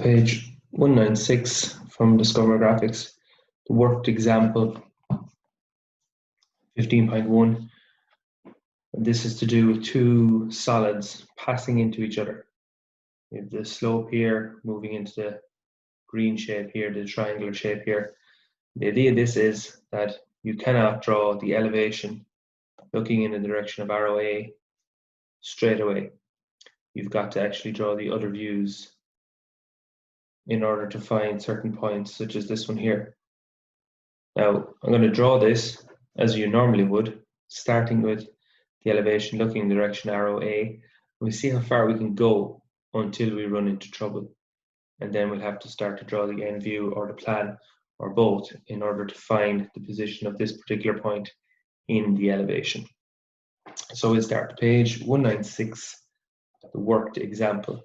Page 196 from Discover Graphics, the worked example 15.1. This is to do with two solids passing into each other. We have the slope here moving into the green shape here, the triangular shape here. The idea of this is that you cannot draw the elevation looking in the direction of arrow A straight away. You've got to actually draw the other views in order to find certain points, such as this one here. Now, I'm going to draw this as you normally would, starting with the elevation looking in the direction arrow A. We'll see how far we can go until we run into trouble. And then we'll have to start to draw the end view or the plan or both in order to find the position of this particular point in the elevation. So we'll start page 196, the worked example.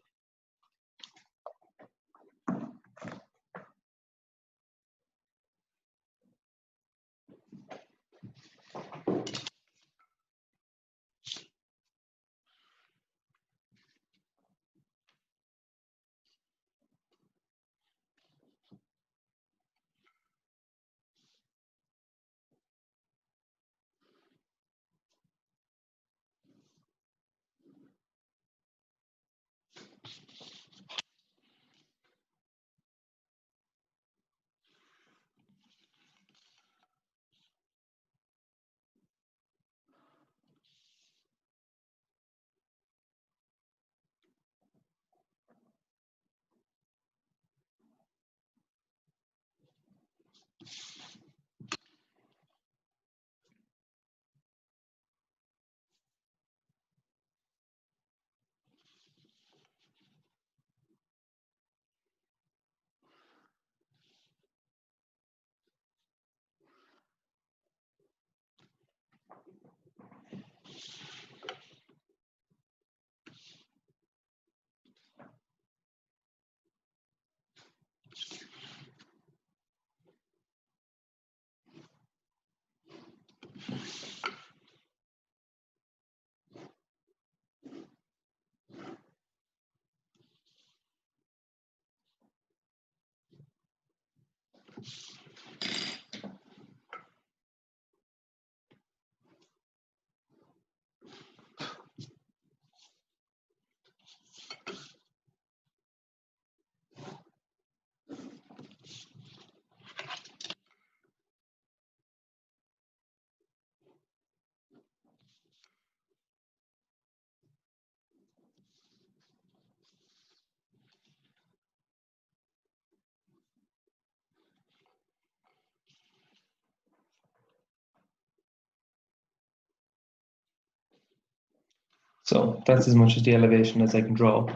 So that's as much as the elevation as I can draw.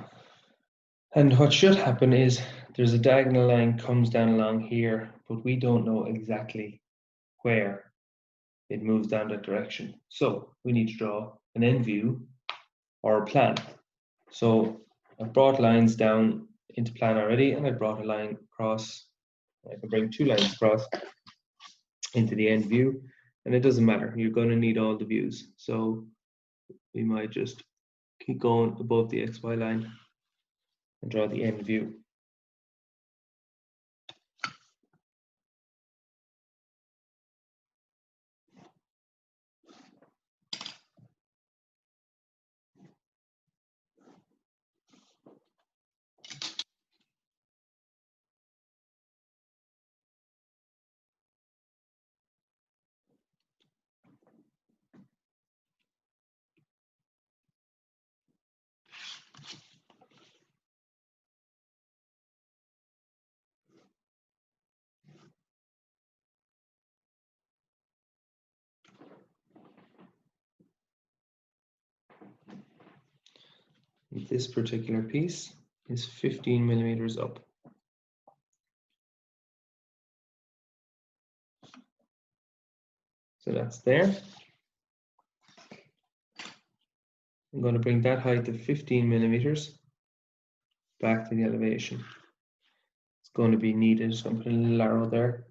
And what should happen is there's a diagonal line comes down along here, but we don't know exactly where it moves down that direction. So we need to draw an end view or a plan. So I've brought lines down into plan already, and I brought a line across. I can bring two lines across into the end view, and it doesn't matter. You're going to need all the views. So we might just keep going above the XY line and draw the end view. This particular piece is 15 millimeters up. So that's there. I'm going to bring that height of 15 millimeters back to the elevation. It's going to be needed. Just going to put a little arrow there.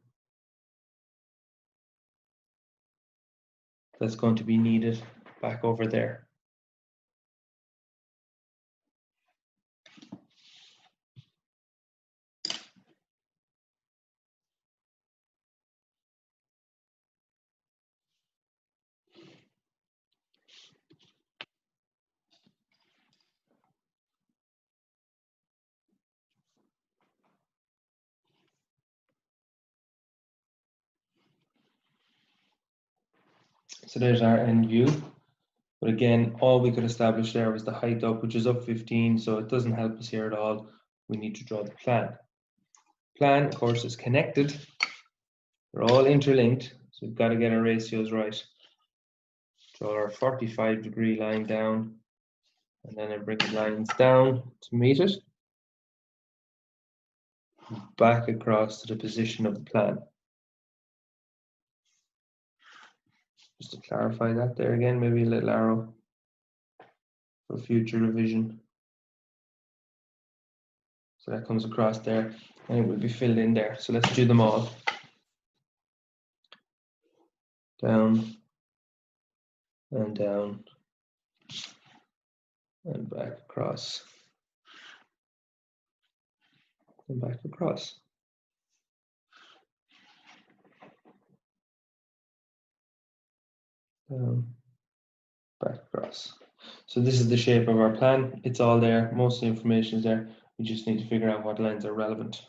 That's going to be needed back over there. So there's our end view. But again, all we could establish there was the height up, which is up 15, so it doesn't help us here at all. We need to draw the plan. Plan, of course, is connected. They're all interlinked, so we've got to get our ratios right. Draw our 45-degree line down, and then I bring the lines down to meet it. Back across to the position of the plan. Just to clarify that there again, maybe a little arrow for future revision. So that comes across there and it will be filled in there. So let's do them all. Down and down and back across and back across. Down, back across. So this is the shape of our plan. It's all there. Most of the information is there. We just need to figure out what lines are relevant.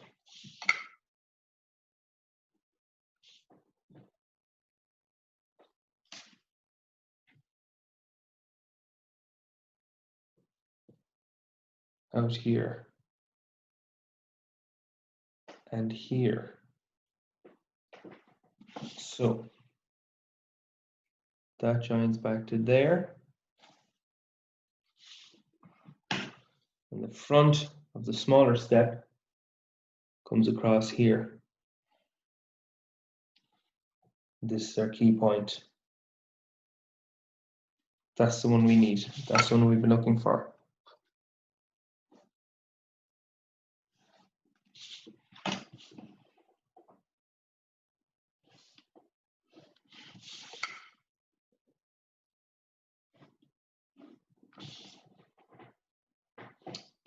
Out here and here. So that joins back to there. And the front of the smaller step comes across here. This is our key point. That's the one we need. That's the one we've been looking for.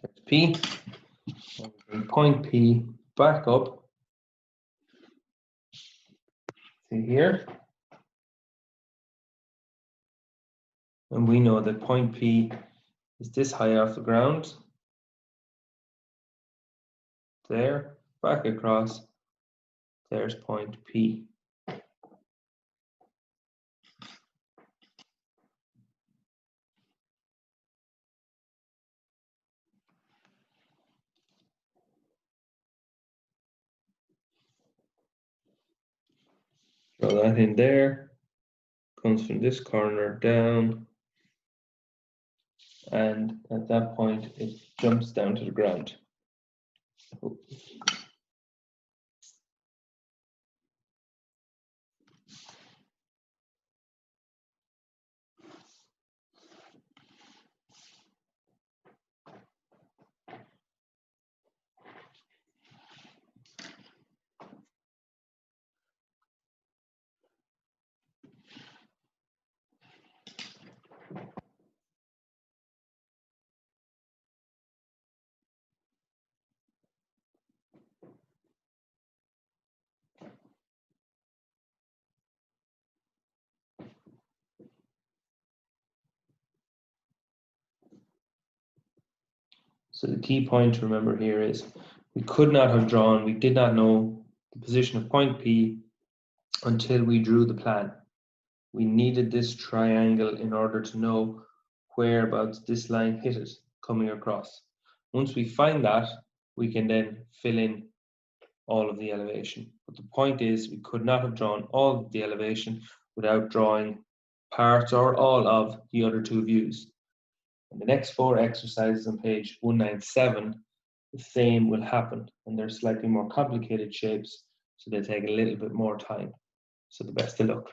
There's P. And point P back up to here. And we know that point P is this high off the ground. There, back across. There's point P. Draw that in there. Comes from this corner down. And at that point, it jumps down to the ground. Oh. So the key point to remember here is we could not have drawn, we did not know the position of point P until we drew the plan. We needed this triangle in order to know whereabouts this line hit it coming across. Once we find that, we can then fill in all of the elevation. But the point is we could not have drawn all of the elevation without drawing parts or all of the other two views. In the next 4 exercises on page 197, the same will happen, and they're slightly more complicated shapes, so they take a little bit more time. So the best of luck.